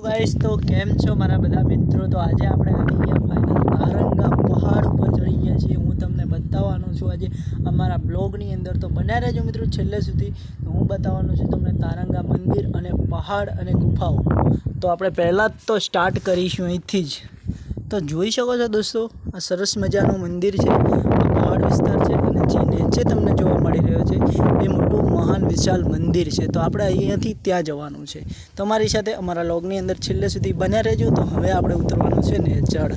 Guys तो केम छो मारा बधा मित्रों। तो आज આપણે આવી ગયા ફાઇનલ તારંગા પહાડ ઉપર ચડી ગયા છીએ। હું તમને બતાવવાનો છું આજે અમારા બ્લોગની અંદર, તો બન્યા રહેજો મિત્રો છેલ્લે સુધી। તો હું બતાવવાનો છું તમને તારંગા મંદિર અને પહાડ અને ગુફાઓ। તો આપણે પહેલાં તો સ્ટાર્ટ કરીશું અહીંથી જ। તો જોઈ શકો છો દોસ્તો, આ સરસ મજાનું મંદિર છે, પહાડ વિસ્તાર છે અને જે નીચે તમને જોવા મળી રહ્યો છે એ મોટું મહાન વિશાળ મંદિર છે। તો આપણે અહીંયાથી ત્યાં જવાનું છે। તમારી સાથે અમારા લોગની અંદર છેલ્લે સુધી બન્યા રહેજો। તો હવે આપણે ઉતરવાનું છે નેચડ।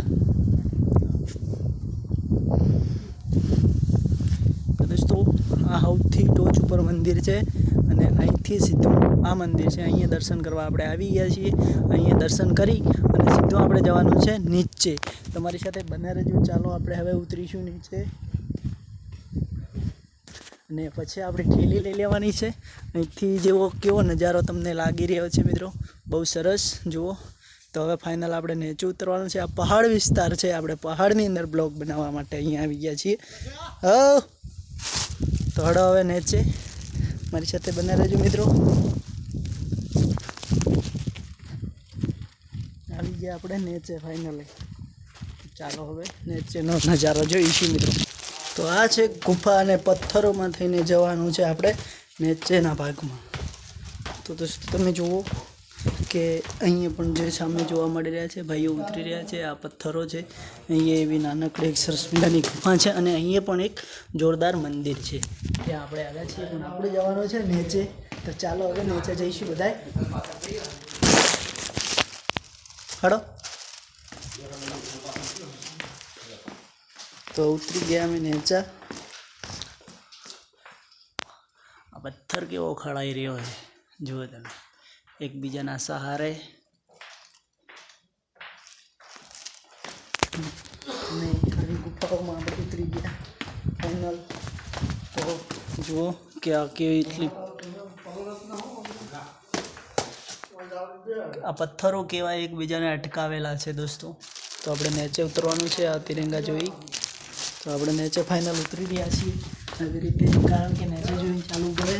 તો દોસ્તો આ સૌથી ટોચ ઉપર મંદિર છે અને અહીંથી સીધું આ મંદિર છે। અહીંયા દર્શન કરવા આપણે આવી ગયા છીએ। અહીંયા દર્શન કરી અને સીધું આપણે જવાનું છે નીચે। તમારી સાથે બન્યા રહેજો। ચાલો આપણે હવે ઉતરીશું નીચે અને પછી આપણે ઠેલી લઈ લેવાની છે। અહીંથી જેવો કેવો નજારો તમને લાગી રહ્યો છે મિત્રો, બહુ સરસ જુઓ। તો હવે ફાઇનલ આપણે નીચે ઉતરવાનું છે। આ પહાડ વિસ્તાર છે, આપણે પહાડની અંદર બ્લોગ બનાવવા માટે અહીંયા આવી ગયા છીએ। તો હળો હવે નીચે મારી સાથે બન્યા રહેજો મિત્રો। આવી ગયા આપણે નીચે ફાઇનલી। ચાલો હવે નીચેનો નજારો જોઈશું મિત્રો। તો આ છે ગુફા અને પથ્થરોમાં થઈને જવાનું છે આપણે નીચેના ભાગમાં। તો દોસ્તો તમે જુઓ કે અહીંયા પણ જે સામે જોવા મળી રહ્યા છે ભાઈઓ ઉતરી રહ્યા છે। આ પથ્થરો છે, અહીંયા એવી નાનકડી એક સરસ મજાની ગુફા છે અને અહીંયા પણ એક જોરદાર મંદિર છે, ત્યાં આપણે આવ્યા છીએ। પણ આપણે જવાનું છે નીચે। તો ચાલો હવે નીચે જઈશું બધાય। હડો તો ઉતરી ગયા અમે નીચે। આ પથ્થર કેવો ખડાઈ રહ્યો છે જુઓ તમે, એકબીજાના સહારે। અને આવી ગુફાઓમાં આપણે ઉતરી ગયા ફાઇનલ। તો જુઓ કે આ કેવી એટલી આ પથ્થરો કેવા એકબીજાને અટકાવેલા છે દોસ્તો। તો આપણે નીચે ઉતરવાનું છે આ તિરંગા જોઈ। તો આપણે નીચે ફાઇનલ ઉતરી રહ્યા છીએ આવી રીતે, કારણ કે નીચે જોઈને ચાલુ પડે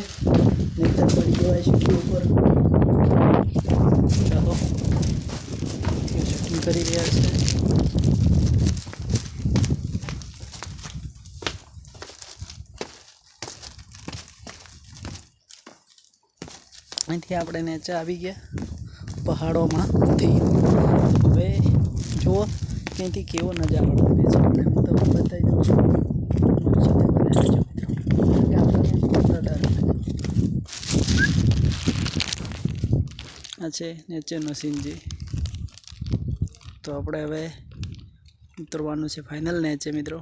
નહીં તો પડી જવાય શીખી ઉપર। ચાલો શૂટિંગ કરી રહ્યા છે। અહીંથી આપણે નીચે આવી ગયા પહાડોમાંથી। હવે જુઓ ત્યાંથી કેવો નજારો લાગે છે આપણે, હું તમને બતાવી દઉં છું। આ છે નીચેનો સીનજી। તો આપણે હવે ઉતરવાનું છે ફાઇનલ નીચે મિત્રો।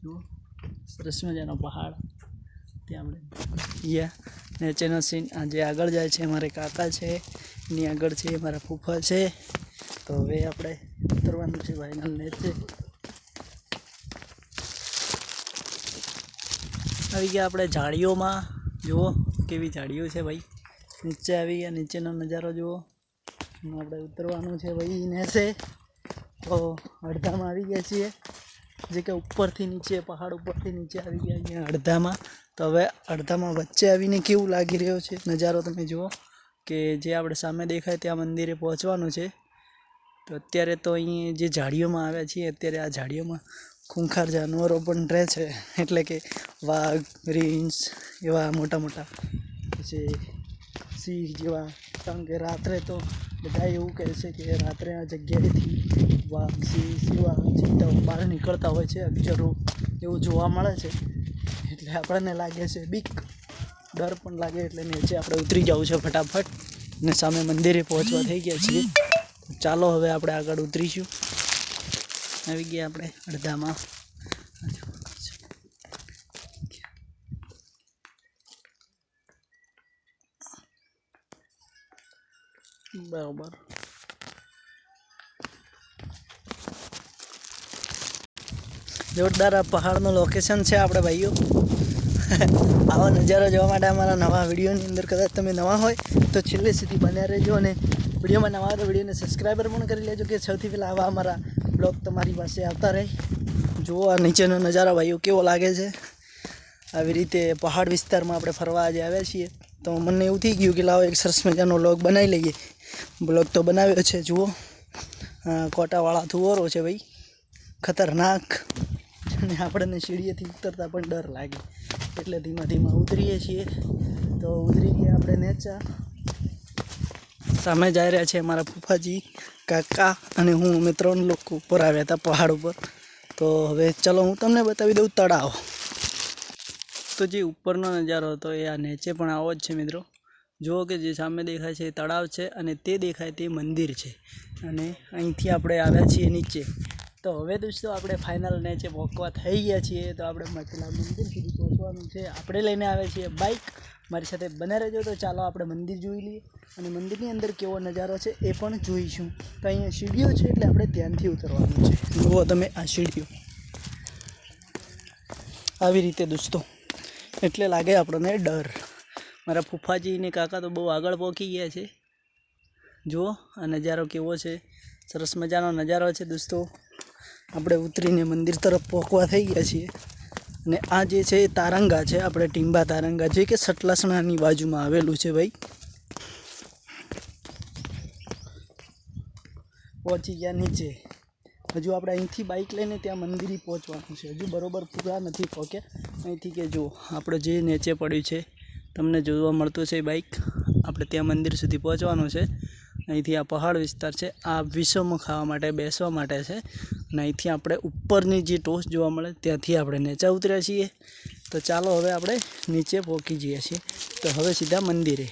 જુઓ સરસ મજાનો પહાડ, ત્યાં આપણે ગયા નીચેનો સીન। આ જે આગળ જાય છે અમારે કાકા છે, એની આગળ છે મારા ફૂફા છે। તો હવે આપણે ઉતરવાનું છે ફાઇનલ નીચે। આવી ગયા આપણે ઝાડીઓમાં, જુઓ કેવી ઝાડીઓ છે ભાઈ। નીચે આવી ગયા, નીચેનો નજારો જુઓ। આપણે ઉતરવાનું છે ભાઈ નીચે। તો અડધામાં આવી ગયા છીએ, જે કે ઉપરથી નીચે પહાડ ઉપરથી નીચે આવી ગયા અહીંયા અડધામાં। તો હવે અડધામાં વચ્ચે આવીને કેવું લાગી રહ્યો છે નજારો તમે જુઓ કે જે આપણે સામે દેખાય ત્યાં મંદિરે પહોંચવાનું છે। તો અત્યારે તો અહીં જે ઝાડીઓમાં આવ્યા છીએ, અત્યારે આ ઝાડીઓમાં ખૂંખાર જાનવરો પણ રહે છે, એટલે કે વાઘ, રીંછ એવા મોટા મોટા, પછી સિંહ જેવા। કારણ કે રાત્રે તો બધા એવું કહે છે કે રાત્રે આ જગ્યાએથી વાઘ, સિંહ જેવા ચિત્તાઓ બહાર નીકળતા હોય છે, અક્ષરો એવું જોવા મળે છે। એટલે આપણને લાગે છે બીક, ડર પણ લાગે, એટલે નીચે આપણે ઉતરી જવું છે ફટાફટ ને સામે મંદિરે પહોંચવા થઈ ગયા છીએ। ચાલો હવે આપણે આગળ ઉતરીશું। આવી ગયા આપણે અડધામાં। બરાબર જોરદાર આ પહાડનું લોકેશન છે આપણે ભાઈઓ। આવો નજારો જોવા માટે અમારા નવા વિડીયોની અંદર કદાચ તમે નવા હોય તો છેલ્લે સુધી બન્યા રહેજો, અને વિડીયોમાં નવા તો વિડીયોને સબસ્ક્રાઈબર પણ કરી લેજો કે સૌથી પહેલાં આવા અમારા બ્લોગ તમારી પાસે આવતા રહે। જુઓ આ નીચેનો નજારો ભાઈઓ કેવો લાગે છે। આવી રીતે પહાડ વિસ્તારમાં આપણે ફરવા આજે આવ્યા છીએ। તો મને એવું થઈ ગયું કે લાવો એક સરસ મજાનો વ્લોગ બનાવી લઈએ. વ્લોગ તો બનાવ્યો છે. જુઓ કોટાવાળા થુવરો છે ભાઈ, ખતરનાક. અને આપણને સીડીએથી ઉતરતા પણ ડર લાગે એટલે ધીમા ધીમા ઉતરીએ છીએ. તો ઉતરી ગયા આપણે નેચા. સામે જઈ રહ્યા છે મારા ફૂફાજી, કાકા અને હું. અમે 3 લોકો ઉપર આવ્યા હતા પહાડ ઉપર. તો હવે ચલો હું તમને બતાવી દઉં તળાવ. તો જે ઉપરનો નજારો હતો એ આ નીચે પણ આવો જ છે મિત્રો. જુઓ કે જે સામે દેખાય છે એ તળાવ છે અને તે દેખાય તે મંદિર છે. અને અહીંથી આપણે આવ્યા છીએ નીચે. તો હવે દોસ્તો આપણે ફાઇનલ નીચે પહોંચવા થઈ ગયા છીએ. તો આપણે મતલબ મંદિર સુધી પહોંચવાનું છે. આપણે લઈને આવ્યા છીએ બાઇક. મારી સાથે બને રહેજો. તો ચાલો આપણે મંદિર જોઈ લઈએ અને મંદિરની અંદર કેવો નજારો છે એ પણ જોઈશું. તો અહીંયા સીડીઓ છે એટલે આપણે ધ્યાનથી ઉતરવાનું છે. જુઓ તમે આ સીડીઓ આવી રીતે દોસ્તો, એટલે લાગે આપણને ડર. મારા ફૂફાજી ને કાકા તો બહુ આગળ પહોંચી ગયા છે. જુઓ આ નજારો કેવો છે, સરસ મજાનો નજારો છે દોસ્તો. આપણે ઉતરીને મંદિર તરફ પહોંચવા થઈ ગયા છીએ. અને આ જે છે એ તારંગા છે, આપણે ટીંબા તારંગા, જે કે સટલાસણાની બાજુમાં આવેલું છે ભાઈ. પહોંચી ગયા નીચે. હજુ આપણે અહીંથી બાઇક લઈને ત્યાં મંદિરે પહોંચવાનું છે. હજુ બરોબર પૂરા નથી પહોંચ્યા અહીંથી. કે જો આપણે જે નીચે પડ્યું છે તમને જોવા મળતું છે બાઇક. આપણે ત્યાં મંદિર સુધી પહોંચવાનું છે. અહીંથી આ પહાડ વિસ્તાર છે, આ વિશ્વમાં ખાવા માટે બેસવા માટે છે. અને અહીંથી આપણે ઉપરની જે ટોચ જોવા મળે ત્યાંથી આપણે નીચે ઉતર્યા છીએ. તો ચાલો હવે આપણે નીચે પહોંચી જઈએ છીએ. તો હવે સીધા મંદિરે.